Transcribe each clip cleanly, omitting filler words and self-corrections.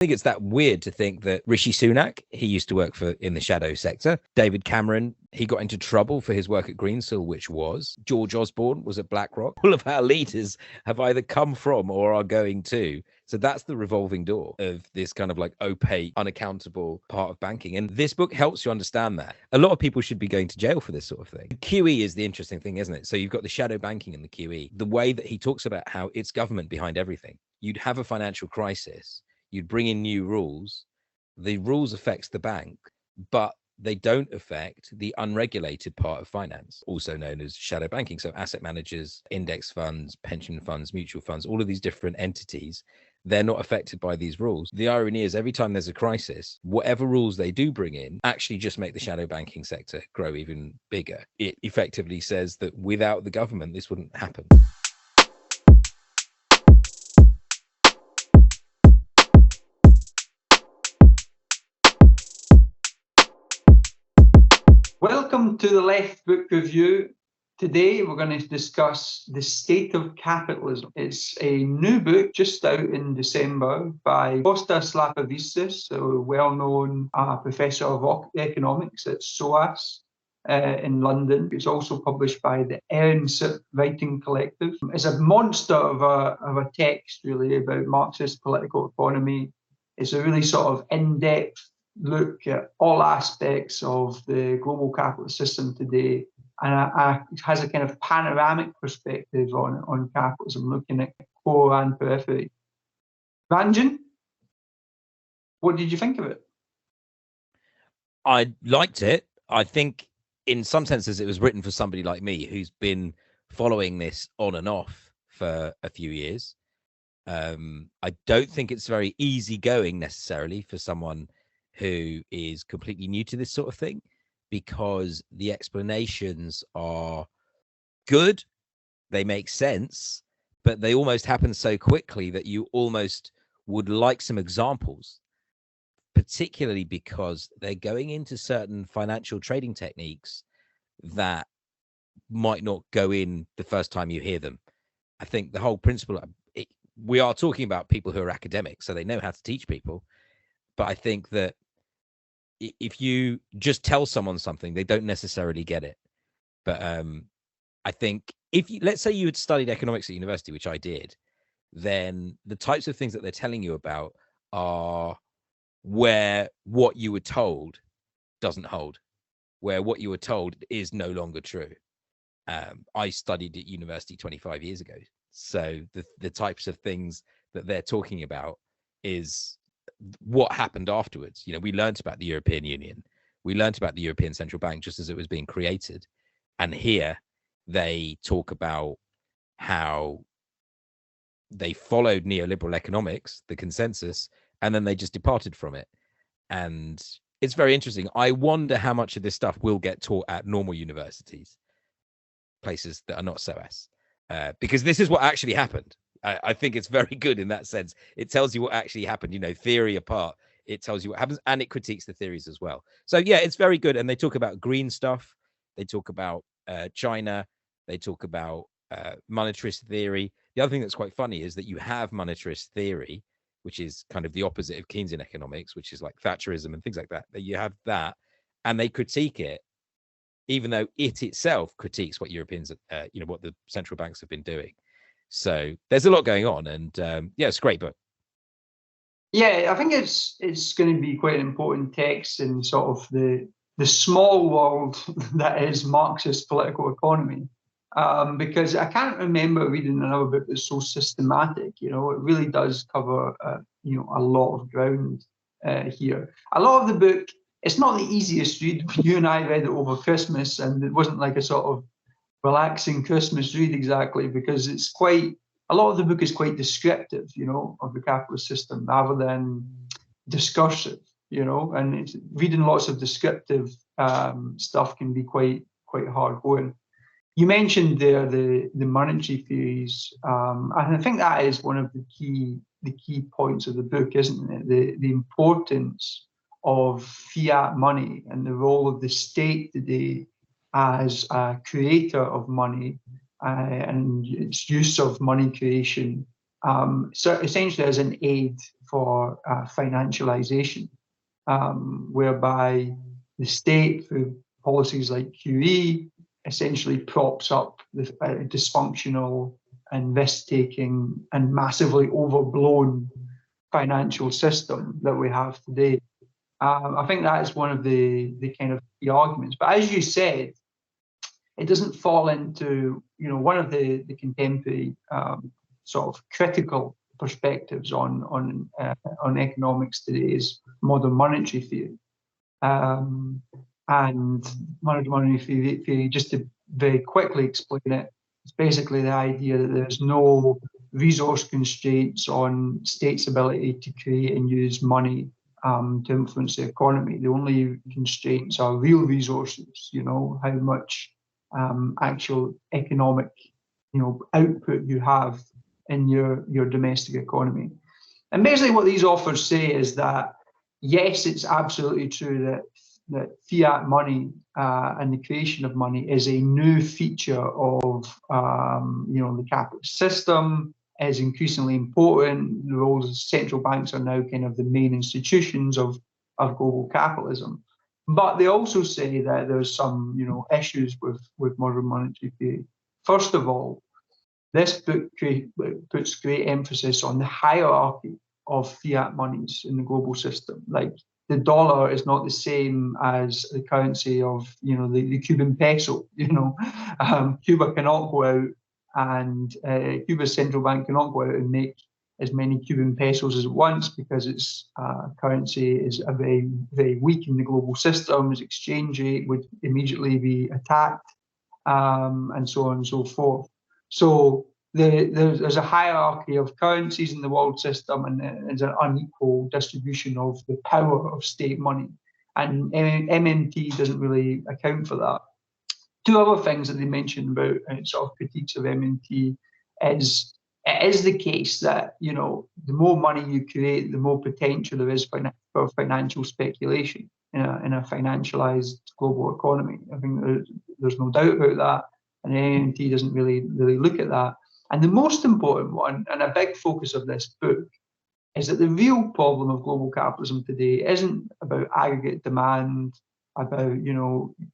think it's that weird to think that Rishi Sunak, he used to work in the shadow sector. David Cameron, he got into trouble for his work at Greensill, which was. George Osborne was at BlackRock. All of our leaders have either come from or are going to. So that's the revolving door of this kind of like opaque, unaccountable part of banking. And this book helps you understand that. A lot of people should be going to jail for this sort of thing. QE is the interesting thing, isn't it? So you've got the shadow banking and the QE. The way that he talks about how it's government behind everything. You'd have a financial crisis. You'd bring in new rules. The rules affects the bank, but they don't affect the unregulated part of finance, also known as shadow banking. So asset managers, index funds, pension funds, mutual funds, all of these different entities, they're not affected by these rules. The irony is every time there's a crisis, whatever rules they do bring in actually just make the shadow banking sector grow even bigger. It effectively says that without the government, this wouldn't happen. Welcome to the Left Book Review. Today we're going to discuss The State of Capitalism. It's a new book just out in December by Costas Lapavistas, a well-known professor of economics at SOAS in London. It's also published by the EReNSEP Writing Collective. It's a monster of a text, really, about Marxist political economy. It's a really sort of in-depth look at all aspects of the global capitalist system today, and it has a kind of panoramic perspective on capitalism, looking at core and periphery. Ranjan, what did you think of it? I liked it. I think in some senses it was written for somebody like me who's been following this on and off for a few years. I don't think it's very easygoing necessarily for someone who is completely new to this sort of thing, because the explanations are good, they make sense, but they almost happen so quickly that you almost would like some examples, particularly because they're going into certain financial trading techniques that might not go in the first time you hear them. I think the whole principle, we are talking about people who are academics, so they know how to teach people, but I think that if you just tell someone something, they don't necessarily get it. But I think let's say you had studied economics at university, which I did, then the types of things that they're telling you about are where what you were told doesn't hold, where what you were told is no longer true. I studied at university 25 years ago. So the types of things that they're talking about is what happened afterwards. You know, we learned about the European Union, we learned about the European Central Bank just as it was being created, and here they talk about how they followed neoliberal economics, the consensus, and then they just departed from it. And it's very interesting. I wonder how much of this stuff will get taught at normal universities, places that are not SOAS, because this is what actually happened. I think it's very good in that sense. It tells you what actually happened, you know, theory apart. It tells you what happens, and it critiques the theories as well. So yeah, it's very good. And they talk about green stuff. They talk about China. They talk about monetarist theory. The other thing that's quite funny is that you have monetarist theory, which is kind of the opposite of Keynesian economics, which is like Thatcherism and things like that. That you have that, and they critique it, even though it itself critiques what Europeans, you know, what the central banks have been doing. So there's a lot going on, and yeah, it's a great book. Yeah, I think it's going to be quite an important text in sort of the small world that is Marxist political economy, because I can't remember reading another book that's so systematic. You know, it really does cover you know, a lot of ground here. A lot of the book, it's not the easiest read. You and I read it over Christmas, and it wasn't like a sort of relaxing Christmas read exactly, because it's quite, a lot of the book is quite descriptive, you know, of the capitalist system rather than discursive, you know, and it's, reading lots of descriptive stuff can be quite hard going. You mentioned there the monetary theories, and I think that is one of the key points of the book, isn't it? The importance of fiat money and the role of the state today as a creator of money and its use of money creation, so essentially as an aid for financialization, whereby the state, through policies like QE, essentially props up the dysfunctional and risk-taking and massively overblown financial system that we have today. I think that is one of the kind of key arguments. But as you said, it doesn't fall into, one of the contemporary sort of critical perspectives on economics today is modern monetary theory. And modern monetary theory, just to very quickly explain it, it's basically the idea that there's no resource constraints on states' ability to create and use money to influence the economy. The only constraints are real resources, how much actual economic, output you have in your domestic economy. And basically what these authors say is that, yes, it's absolutely true that fiat money and the creation of money is a new feature of the capitalist system, is increasingly important. The roles of central banks are now kind of the main institutions of global capitalism. But they also say that there's some issues with modern monetary theory. First of all, this book puts great emphasis on the hierarchy of fiat monies in the global system. Like, the dollar is not the same as the currency of the Cuban peso. Cuba cannot go out and Cuba's central bank cannot go out and make as many Cuban pesos as it wants, because its currency is very, very weak in the global system. Its exchange rate would immediately be attacked, and so on and so forth. So there's a hierarchy of currencies in the world system, and there's an unequal distribution of the power of state money. And MMT doesn't really account for that. Two other things that they mention about sort of critiques of MMT is, it is the case that the more money you create, the more potential there is for financial speculation in a financialized global economy. I think there's no doubt about that, and MMT doesn't really look at that. And the most important one, and a big focus of this book, is that the real problem of global capitalism today isn't about aggregate demand, about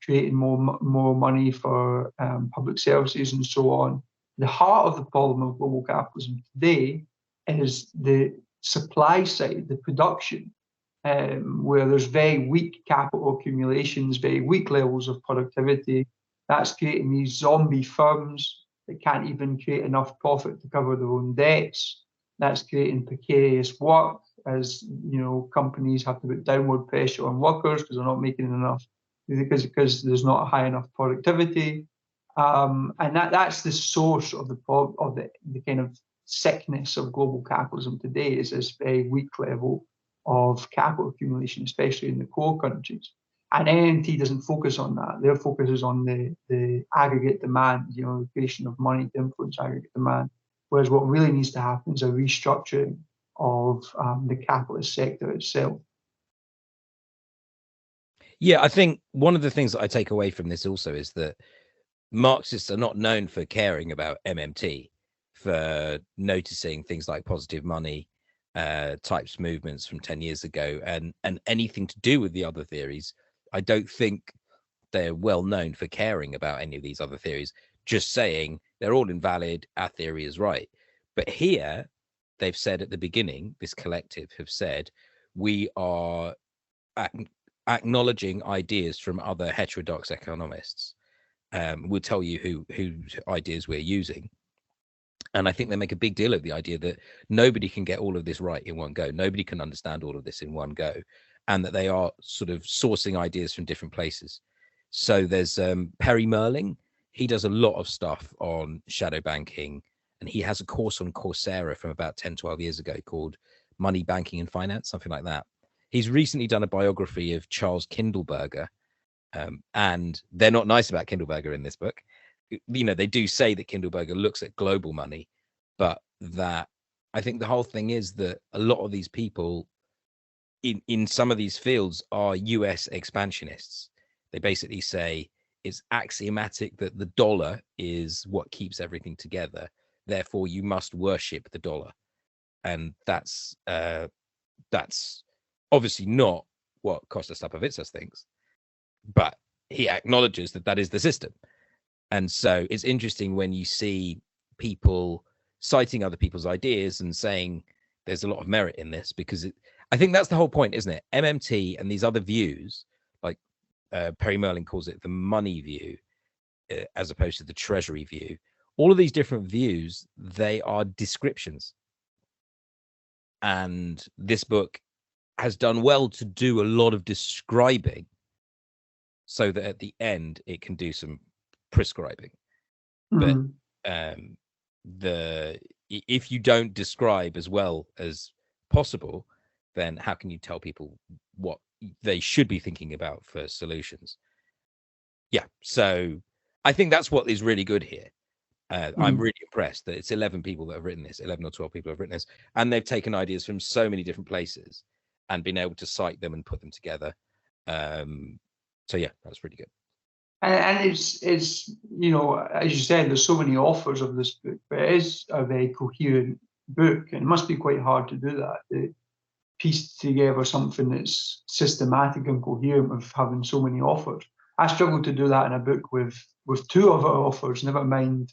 creating more money for public services and so on. The heart of the problem of global capitalism today is the supply side, the production, where there's very weak capital accumulations, very weak levels of productivity. That's creating these zombie firms that can't even create enough profit to cover their own debts. That's creating precarious work, as companies have to put downward pressure on workers because they're not making enough, because there's not high enough productivity. And that's the source of the kind of sickness of global capitalism today, is this very weak level of capital accumulation, especially in the core countries. And NMT doesn't focus on that. Their focus is on the aggregate demand, the creation of money to influence aggregate demand. Whereas what really needs to happen is a restructuring of the capitalist sector itself. Yeah, I think one of the things that I take away from this also is that Marxists are not known for caring about MMT, for noticing things like positive money types movements from 10 years ago, and anything to do with the other theories. I don't think they're well known for caring about any of these other theories, just saying they're all invalid, our theory is right. But here, they've said at the beginning, this collective have said, we are acknowledging ideas from other heterodox economists. We'll tell you whose ideas we're using. And I think they make a big deal of the idea that nobody can get all of this right in one go. Nobody can understand all of this in one go, and that they are sort of sourcing ideas from different places. So there's Perry Merling. He does a lot of stuff on shadow banking, and he has a course on Coursera from about 10, 12 years ago called Money, Banking and Finance, something like that. He's recently done a biography of Charles Kindleberger, and they're not nice about Kindleberger in this book. They do say that Kindleberger looks at global money, but that I think the whole thing is that a lot of these people in some of these fields are US expansionists. They basically say it's axiomatic that the dollar is what keeps everything together. Therefore, you must worship the dollar. And that's that's obviously not what Costas Lapavistas thinks, but he acknowledges that that is the system. And so it's interesting when you see people citing other people's ideas and saying there's a lot of merit in this, because I think that's the whole point, isn't it? MMT and these other views, like Perry Merlin calls it the money view, as opposed to the treasury view. All of these different views, they are descriptions. And this book has done well to do a lot of describing so that at the end it can do some prescribing. But if you don't describe as well as possible, then how can you tell people what they should be thinking about for solutions? Yeah, so I think that's what is really good here. I'm really impressed that it's 11 people that have written this, 11 or 12 people have written this, and they've taken ideas from so many different places and been able to cite them and put them together. So yeah, that's really good. And it's you know, as you said, there's so many authors of this book, but it is a very coherent book, and it must be quite hard to do that, to piece together something that's systematic and coherent of having so many authors. I struggled to do that in a book with 2 other authors, never mind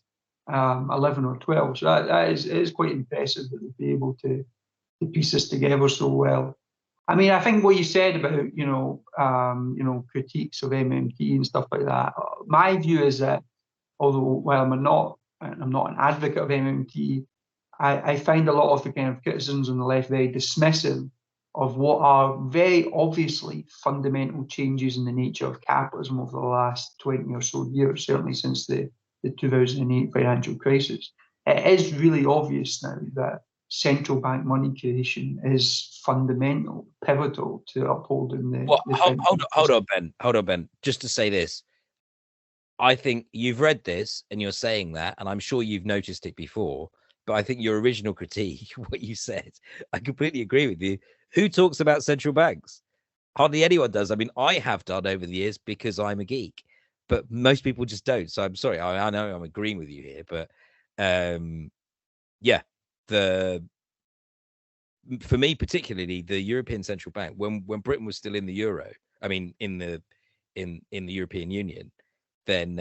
11 or 12. So it is quite impressive that they'd be able to piece this together so well. I mean, I think what you said about, you know, critiques of MMT and stuff like that, my view is that, although while I'm not an advocate of MMT, I find a lot of the kind of criticisms on the left very dismissive of what are very obviously fundamental changes in the nature of capitalism over the last 20 or so years, certainly since the 2008 financial crisis. It is really obvious now that central bank money creation is fundamental, pivotal to upholding the. Well, hold on, Ben. Just to say this, I think you've read this and you're saying that, and I'm sure you've noticed it before, but I think your original critique, what you said, I completely agree with you. Who talks about central banks? Hardly anyone does. I mean, I have done over the years because I'm a geek, but most people just don't. So I'm sorry. I know I'm agreeing with you here, but yeah, for me particularly, the European Central Bank, when Britain was still in the euro, I mean in the European Union, then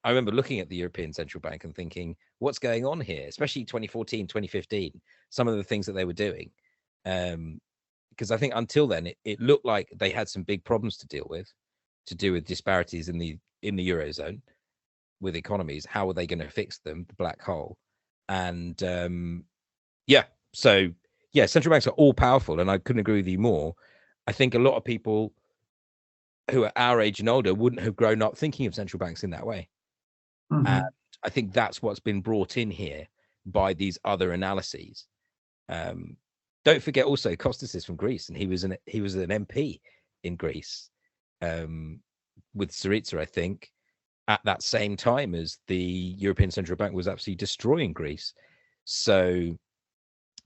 I remember looking at the European Central Bank and thinking, what's going on here? Especially 2014, 2015, some of the things that they were doing. Because I think until then, it looked like they had some big problems to deal with, to do with disparities in the Eurozone with economies. How are they going to fix them? The black hole. And yeah, so yeah, central banks are all powerful, and I couldn't agree with you more. I think a lot of people who are our age and older wouldn't have grown up thinking of central banks in that way. And I think that's what's been brought in here by these other analyses. Don't forget also Costas is from Greece, and he was an MP in Greece with Syriza, I think, at that same time as the European Central Bank was absolutely destroying Greece. So,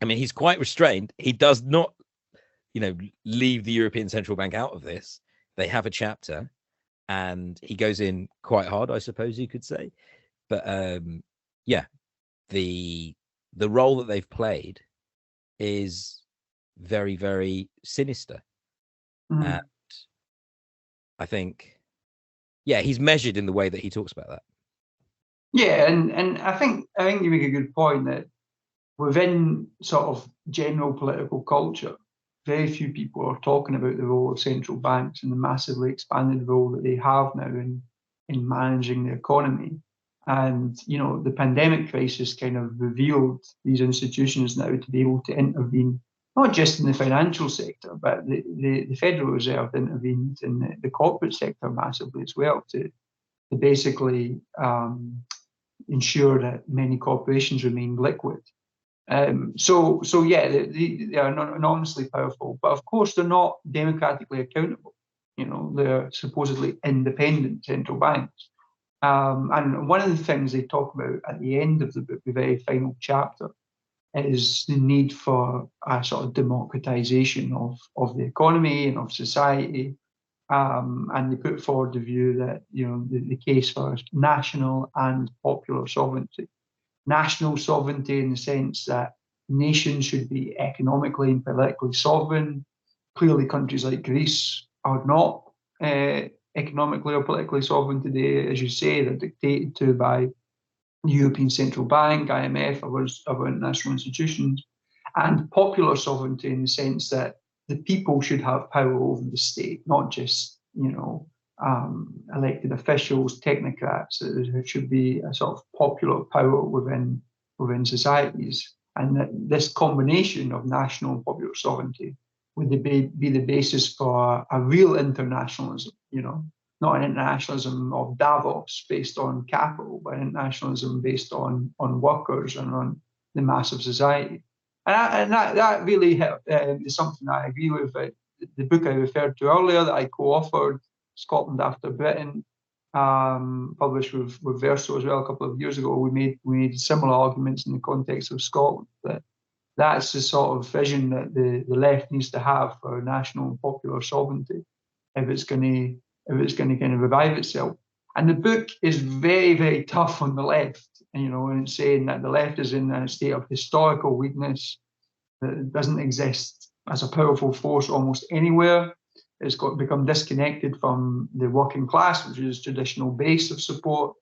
I mean, he's quite restrained. He does not, leave the European Central Bank out of this. They have a chapter, and he goes in quite hard, I suppose you could say. But yeah, the role that they've played is very, very sinister. And I think, yeah, he's measured in the way that he talks about that. Yeah, and I think you make a good point that within sort of general political culture, very few people are talking about the role of central banks and the massively expanded role that they have now in managing the economy. And, the pandemic crisis kind of revealed these institutions now to be able to intervene, not just in the financial sector, but the Federal Reserve intervened in the corporate sector massively as well to basically ensure that many corporations remain liquid. So yeah, they are enormously powerful, but of course they're not democratically accountable. They're supposedly independent central banks. And one of the things they talk about at the end of the book, the very final chapter, is the need for a sort of democratization of the economy and of society. And they put forward the view that, the case for national and popular sovereignty. National sovereignty in the sense that nations should be economically and politically sovereign. Clearly, countries like Greece are not economically or politically sovereign today. As you say, they're dictated to by the European Central Bank, IMF, other international institutions, and popular sovereignty in the sense that the people should have power over the state, not just, elected officials, technocrats. There should be a sort of popular power within societies. And that this combination of national and popular sovereignty would be the basis for a real internationalism, not an internationalism of Davos based on capital, but an internationalism based on workers and on the mass of society. And that really is something I agree with. The book I referred to earlier that I co-authored, Scotland After Britain, published with Verso as well a couple of years ago, we made similar arguments in the context of Scotland, that's the sort of vision that the left needs to have for national and popular sovereignty if it's going to kind of revive itself. And the book is very, very tough on the left, and it's saying that the left is in a state of historical weakness, that it doesn't exist as a powerful force almost anywhere. It's become disconnected from the working class, which is traditional base of support,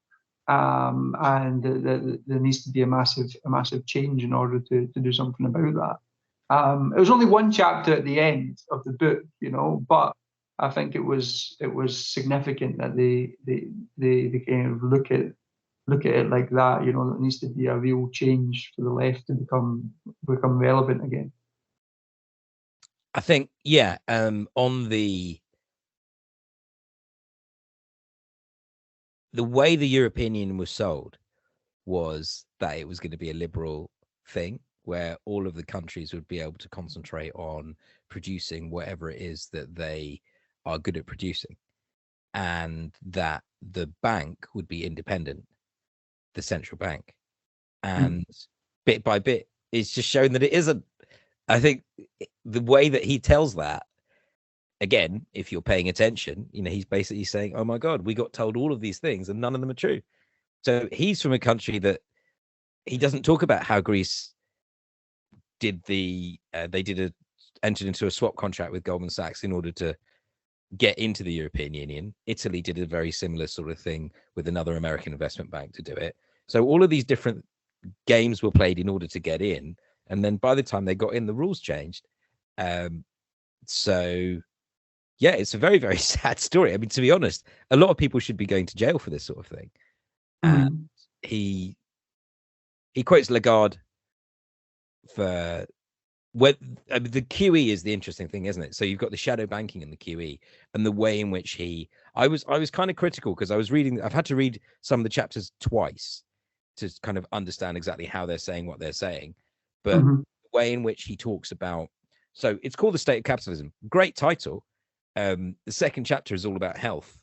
and there needs to be a massive change in order to do something about that. It was only one chapter at the end of the book, but I think it was significant that they kind of look at it like that. There needs to be a real change for the left to become relevant again. I think, yeah, on the way the European Union was sold was that it was going to be a liberal thing where all of the countries would be able to concentrate on producing whatever it is that they are good at producing, and that the bank would be independent, the central bank. And bit by bit, it's just shown that it isn't. I think the way that he tells that, again, if you're paying attention, he's basically saying, oh my God, we got told all of these things and none of them are true. So he's from a country that he doesn't talk about how Greece did entered into a swap contract with Goldman Sachs in order to get into the European Union. Italy did a very similar sort of thing with another American investment bank to do it. So all of these different games were played in order to get in. And then by the time they got in, the rules changed. So, yeah, it's a very, very sad story. I mean, to be honest, a lot of people should be going to jail for this sort of thing. And he quotes Lagarde for the QE is the interesting thing, isn't it? So you've got the shadow banking and the QE, and the way in which I was kind of critical because I've had to read some of the chapters twice to kind of understand exactly how they're saying what they're saying. But the way in which he talks about, so it's called The State of Capitalism. Great title. The second chapter is all about health.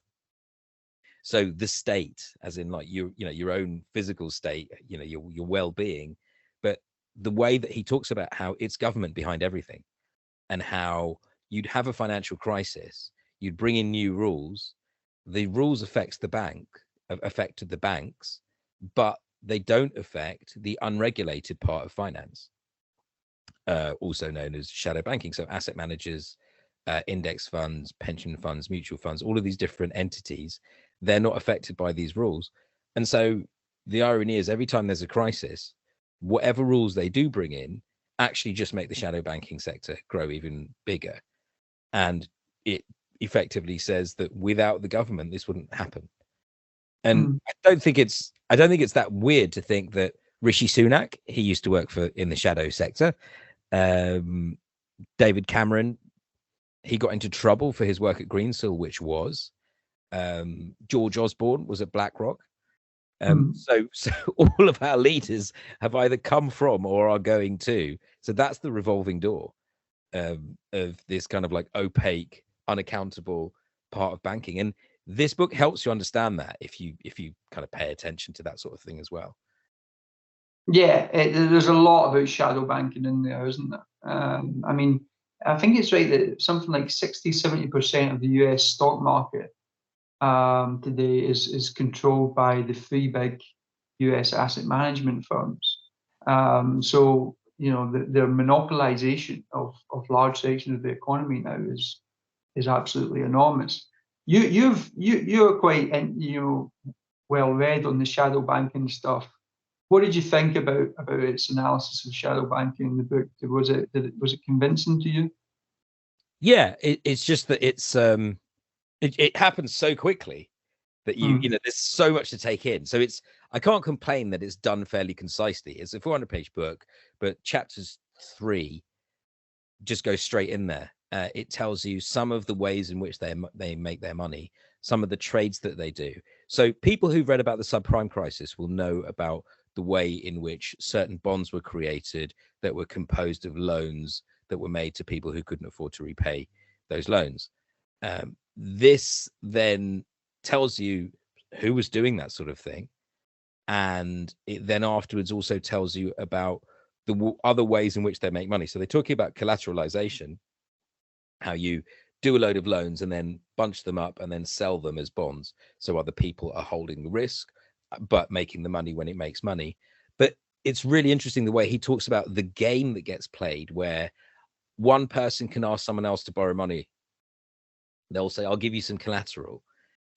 So the state, as in like your own physical state, your well-being, but the way that he talks about how it's government behind everything, and how you'd have a financial crisis, you'd bring in new rules. The rules affected the banks, but they don't affect the unregulated part of finance, also known as shadow banking. So asset managers, index funds, pension funds, mutual funds, all of these different entities, they're not affected by these rules. And so the irony is every time there's a crisis, whatever rules they do bring in actually just make the shadow banking sector grow even bigger. And it effectively says that without the government, this wouldn't happen. And I don't think it's that weird to think that Rishi Sunak, he used to work in the shadow sector. David Cameron, he got into trouble for his work at Greensill, which was George Osborne was at BlackRock. So all of our leaders have either come from or are going to. So that's the revolving door of this kind of like opaque, unaccountable part of banking. And this book helps you understand that if you kind of pay attention to that sort of thing as well. Yeah, there's a lot about shadow banking in there, isn't there? I mean, I think it's right that something like 60-70% of the US stock market today is controlled by the three big US asset management firms. So their monopolization of large sections of the economy now is absolutely enormous. You're quite well read on the shadow banking stuff. What did you think about its analysis of shadow banking in the book? Was it convincing to you? Yeah, it's just that it happens so quickly that there's so much to take in. So I can't complain that it's done fairly concisely. It's a 400-page book, but chapters 3 just go straight in there. It tells you some of the ways in which they make their money, some of the trades that they do. So people who've read about the subprime crisis will know about the way in which certain bonds were created that were composed of loans that were made to people who couldn't afford to repay those loans. This then tells you who was doing that sort of thing. And it then afterwards also tells you about the other ways in which they make money. So they're talking about collateralization, how you do a load of loans and then bunch them up and then sell them as bonds. So other people are holding the risk, but making the money when it makes money. But it's really interesting the way he talks about the game that gets played, where one person can ask someone else to borrow money. They'll say, I'll give you some collateral.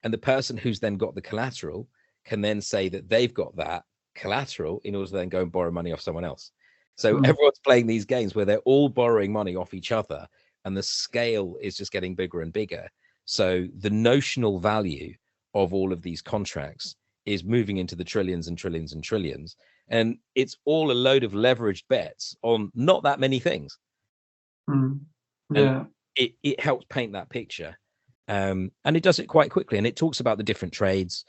And the person who's then got the collateral can then say that they've got that collateral in order to then go and borrow money off someone else. So everyone's playing these games where they're all borrowing money off each other, and the scale is just getting bigger and bigger. So the notional value of all of these contracts is moving into the trillions and trillions and trillions. And it's all a load of leveraged bets on not that many things. Yeah. It helps paint that picture. And it does it quite quickly. And it talks about the different trades,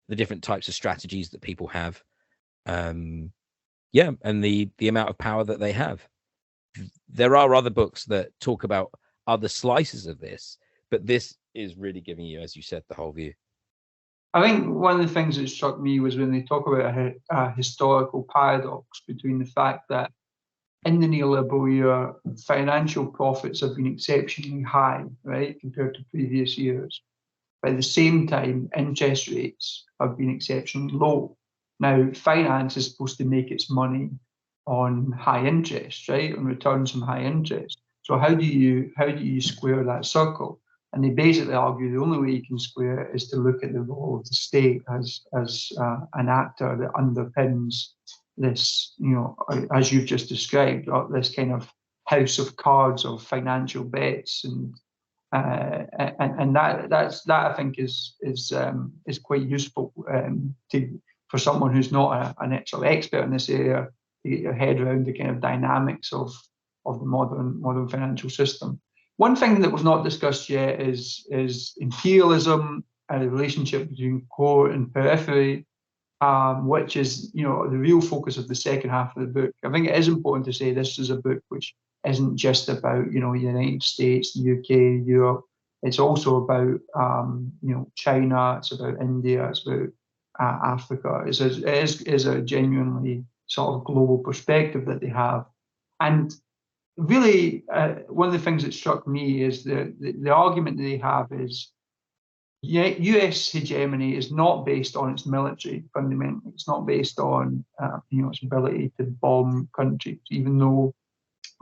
the different types of strategies that people have. And the amount of power that they have. There are other books that talk about other slices of this, but this is really giving you, as you said, the whole view. I think one of the things that struck me was when they talk about a historical paradox between the fact that in the neoliberal era, financial profits have been exceptionally high, right, compared to previous years. But at the same time, interest rates have been exceptionally low. Now, finance is supposed to make its money on high interest, right, on returns from high interest. So how do you square that circle? And they basically argue the only way you can square it is to look at the role of the state as an actor that underpins this, as you've just described, this kind of house of cards of financial bets, and that I think is quite useful for someone who's not an actual expert in this area to get your head around the kind of dynamics of the modern financial system. One thing that was not discussed yet is imperialism and the relationship between core and periphery, which is the real focus of the second half of the book. I think it is important to say this is a book which isn't just about the United States, the UK, Europe. It's also about China. It's about India. It's about Africa. It is a genuinely sort of global perspective that they have. And really, one of the things that struck me is the argument that they have is US hegemony is not based on its military, fundamentally. It's not based on its ability to bomb countries, even though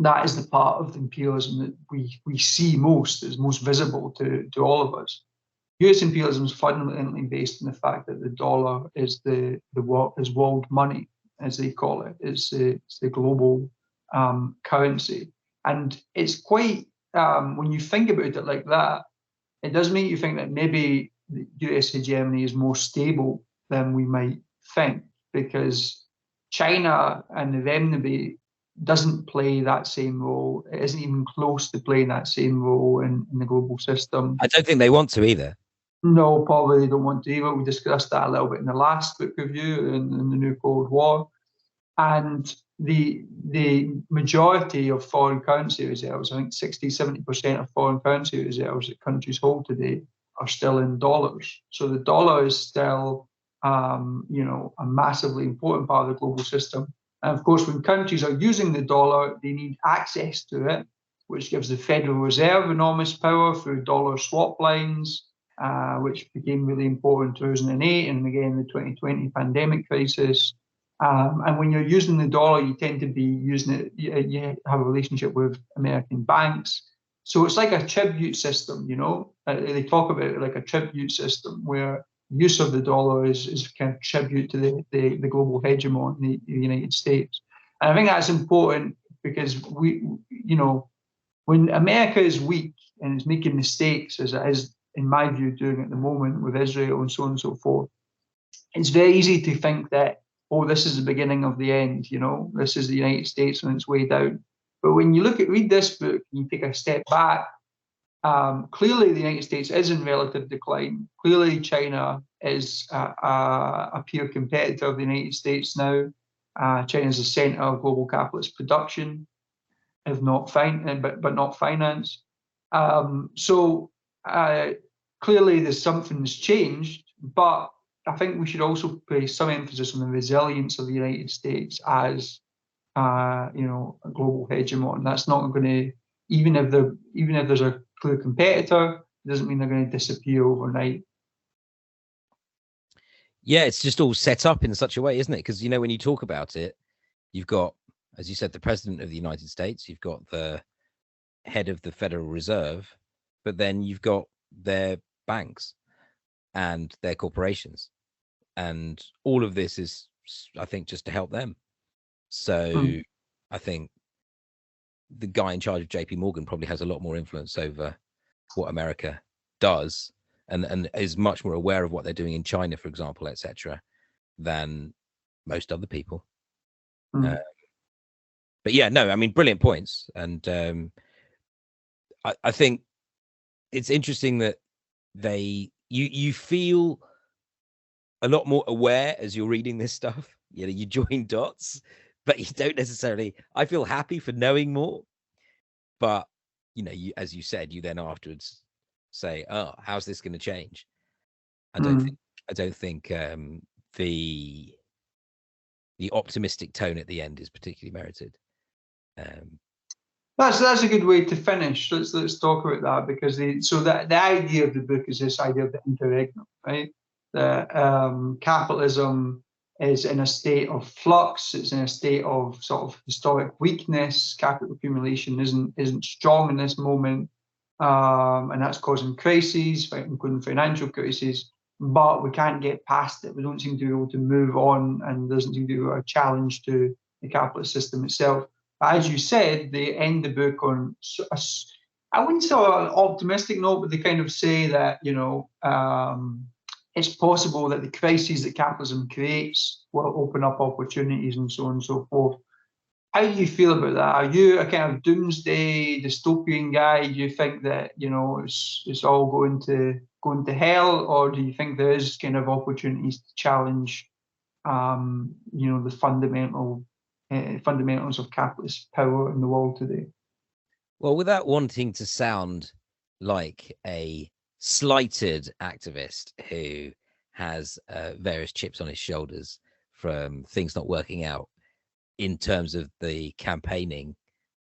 that is the part of the imperialism that we see most, is most visible to all of us. US imperialism is fundamentally based on the fact that the dollar is world money, as they call it. It's the global currency. And it's quite, when you think about it like that, it does make you think that maybe the US hegemony is more stable than we might think, because China and the renminbi doesn't play that same role. It isn't even close to playing that same role in the global system. I don't think they want to either. No, probably they don't want to either. We discussed that a little bit in the last book review in the New Cold War. And the majority of foreign currency reserves, I think 60-70% of foreign currency reserves that countries hold today are still in dollars. So the dollar is still, a massively important part of the global system. And of course, when countries are using the dollar, they need access to it, which gives the Federal Reserve enormous power through dollar swap lines, which became really important in 2008 and again the 2020 pandemic crisis. And when you're using the dollar, you tend to be using it, you have a relationship with American banks. So it's like a tribute system, you know. They talk about it like a tribute system where use of the dollar is kind of tribute to the global hegemon, the United States. And I think that's important because when America is weak and is making mistakes, as it is, in my view, doing at the moment with Israel and so on and so forth, it's very easy to think that, oh, this is the beginning of the end, you know, this is the United States on its way down. But when you read this book, and you take a step back, clearly the United States is in relative decline. Clearly China is a peer competitor of the United States now. China is the center of global capitalist production, if not but not finance. So clearly there's something's changed, but I think we should also place some emphasis on the resilience of the United States as a global hegemon. That's not going to, even if there's a clear competitor, it doesn't mean they're going to disappear overnight. Yeah, it's just all set up in such a way, isn't it? Because, when you talk about it, you've got, as you said, the president of the United States, you've got the head of the Federal Reserve, but then you've got their banks and their corporations. And all of this is, I think, just to help them. So I think the guy in charge of JP Morgan probably has a lot more influence over what America does and is much more aware of what they're doing in China, for example, etc., than most other people. But yeah, no, I mean, brilliant points. And I think it's interesting that you feel a lot more aware as you're reading this stuff. You join dots, but you don't necessarily. I feel happy for knowing more, but as you said, you then afterwards say, "Oh, how's this going to change?" I don't think the optimistic tone at the end is particularly merited. That's a good way to finish. Let's talk about that, because the idea of the book is this idea of the interregnum, right? That capitalism is in a state of flux. It's in a state of sort of historic weakness. Capital accumulation isn't strong in this moment, and that's causing crises, including financial crises. But we can't get past it. We don't seem to be able to move on, and there doesn't seem to be a challenge to the capitalist system itself. As you said, they end the book on I wouldn't say an optimistic note, but they kind of say that it's possible that the crises that capitalism creates will open up opportunities and so on and so forth. How do you feel about that? Are you a kind of doomsday dystopian guy? Do you think that it's all going to hell, or do you think there is kind of opportunities to challenge the fundamentals of capitalist power in the world today? Well, without wanting to sound like a slighted activist who has various chips on his shoulders from things not working out in terms of the campaigning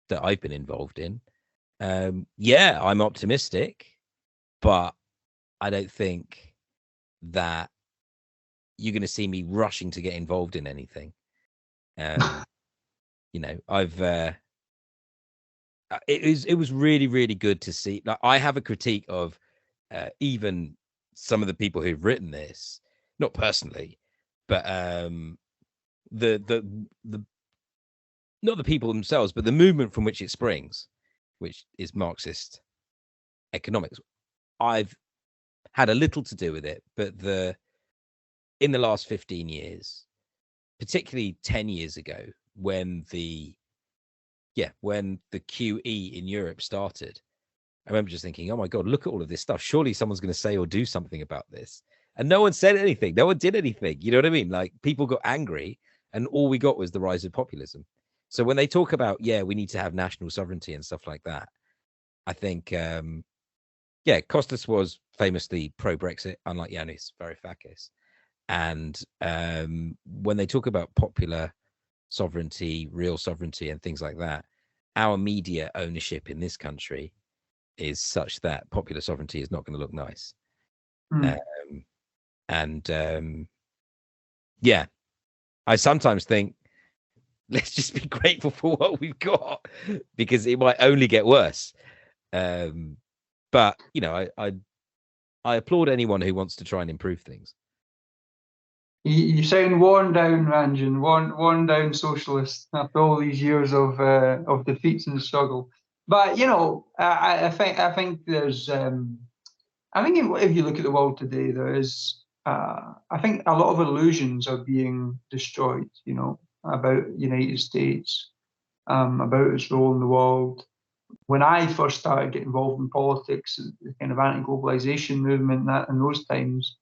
that I've been involved in, yeah, I'm optimistic, but I don't think that you're going to see me rushing to get involved in anything. It was really, really good to see. Like, I have a critique of even some of the people who've written this, not personally, but the not the people themselves, but the movement from which it springs, which is Marxist economics. I've had a little to do with it, but in the last 15 years, particularly 10 years ago, when the QE in Europe started, I remember just thinking, oh my God, look at all of this stuff. Surely someone's going to say or do something about this. And no one said anything. No one did anything. You know what I mean? Like, people got angry and all we got was the rise of populism. So when they talk about, we need to have national sovereignty and stuff like that, I think, Costas was famously pro-Brexit, unlike Yanis Varoufakis. And when they talk about popular sovereignty, real sovereignty and things like that, our media ownership in this country is such that popular sovereignty is not going to look nice. I sometimes think, let's just be grateful for what we've got, because it might only get worse. But I applaud anyone who wants to try and improve things. You sound worn down, Ranjan, worn down socialist after all these years of defeats and struggle. But I think there's I think if you look at the world today, there is I think a lot of illusions are being destroyed. About the United States, about its role in the world. When I first started getting involved in politics, the kind of anti-globalization movement, in those times,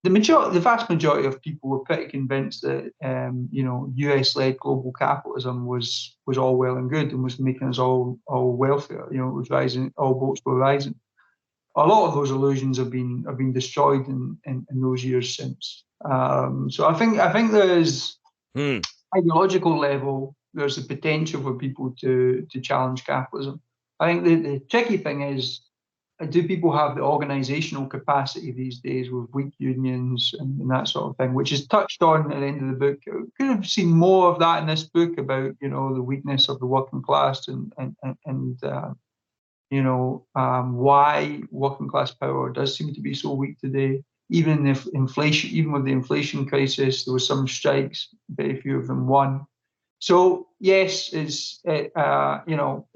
the vast majority of people were pretty convinced that US-led global capitalism was all well and good and was making us all welfare. It was rising, all boats were rising. A lot of those illusions have been destroyed in those years since. So I think there is ideological level, there's the potential for people to challenge capitalism. I think the tricky thing is, do people have the organizational capacity these days with weak unions and that sort of thing, which is touched on at the end of the book? Could have seen more of that in this book about the weakness of the working class and why working class power does seem to be so weak today. Even with the inflation crisis, there were some strikes, very few of them won. So yes, it's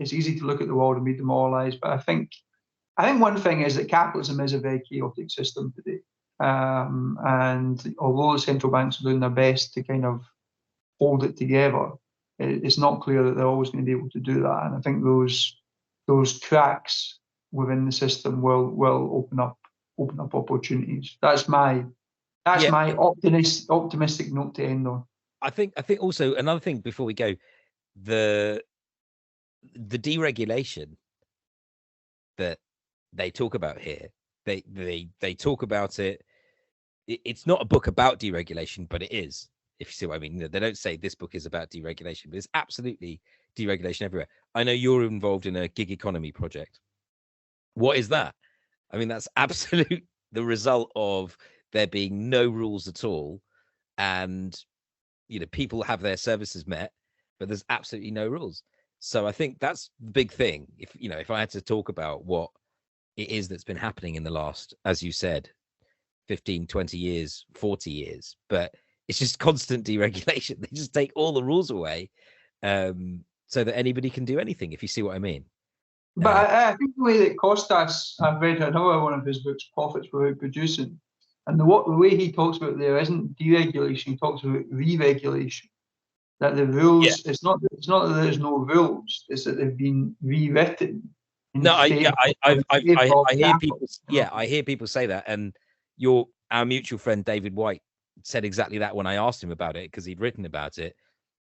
easy to look at the world and be demoralized, but I think one thing is that capitalism is a very chaotic system today. And although the central banks are doing their best to kind of hold it together, it's not clear that they're always going to be able to do that. And I think those cracks within the system will open up opportunities. That's my optimistic note to end on. I think also another thing before we go, the deregulation that they talk about here, they talk about it. It's not a book about deregulation, but it is, if you see what I mean. They don't say this book is about deregulation, but it's absolutely deregulation everywhere. I know you're involved in a gig economy project. What is that? I mean, that's absolute the result of there being no rules at all, and people have their services met, but there's absolutely no rules. So I think that's the big thing. If I had to talk about what it is that's been happening in the last, as you said, 15, 20 years, 40 years, but it's just constant deregulation. They just take all the rules away, so that anybody can do anything, if you see what I mean. But I think the way that Costas, I've read another one of his books, Profits Without Producing, and the way he talks about there isn't deregulation, he talks about re-regulation. That the rules, it's not that there's no rules, it's that they've been rewritten. I hear people. Yeah, I hear people say that, and our mutual friend David White said exactly that when I asked him about it, because he'd written about it.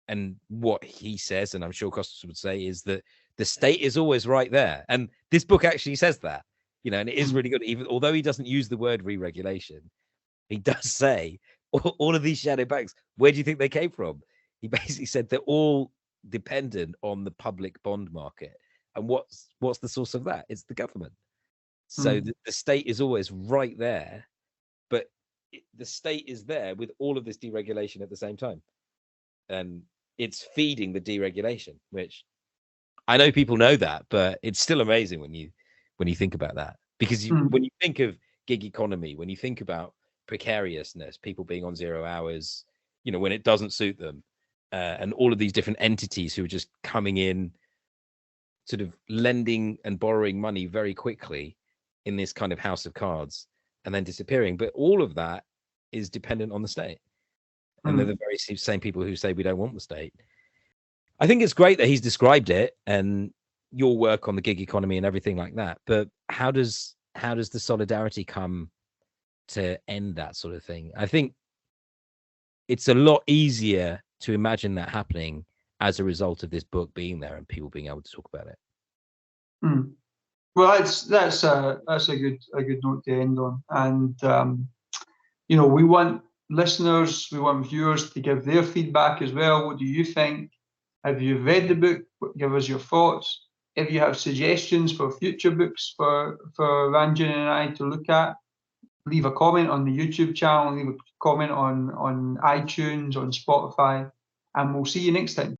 And what he says, and I'm sure Costas would say, is that the state is always right there. And this book actually says that, and it is really good. Even although he doesn't use the word re-regulation, he does say all of these shadow banks, where do you think they came from? He basically said they're all dependent on the public bond market. And what's the source of that? It's the government. So the state is always right there, but the state is there with all of this deregulation at the same time. And it's feeding the deregulation, which I know people know that, but it's still amazing when you think about that. Because when you think of gig economy, when you think about precariousness, people being on 0 hours, when it doesn't suit them, and all of these different entities who are just coming in, sort of lending and borrowing money very quickly in this kind of house of cards and then disappearing. But all of that is dependent on the state. And they're the very same people who say we don't want the state. I think it's great that he's described it and your work on the gig economy and everything like that. But how does the solidarity come to end that sort of thing? I think it's a lot easier to imagine that happening as a result of this book being there and people being able to talk about it. Well, that's a good note to end on. And we want listeners, we want viewers to give their feedback as well. What do you think? Have you read the book? Give us your thoughts. If you have suggestions for future books for Ranjan and I to look at, leave a comment on the YouTube channel, leave a comment on iTunes, on Spotify, and we'll see you next time.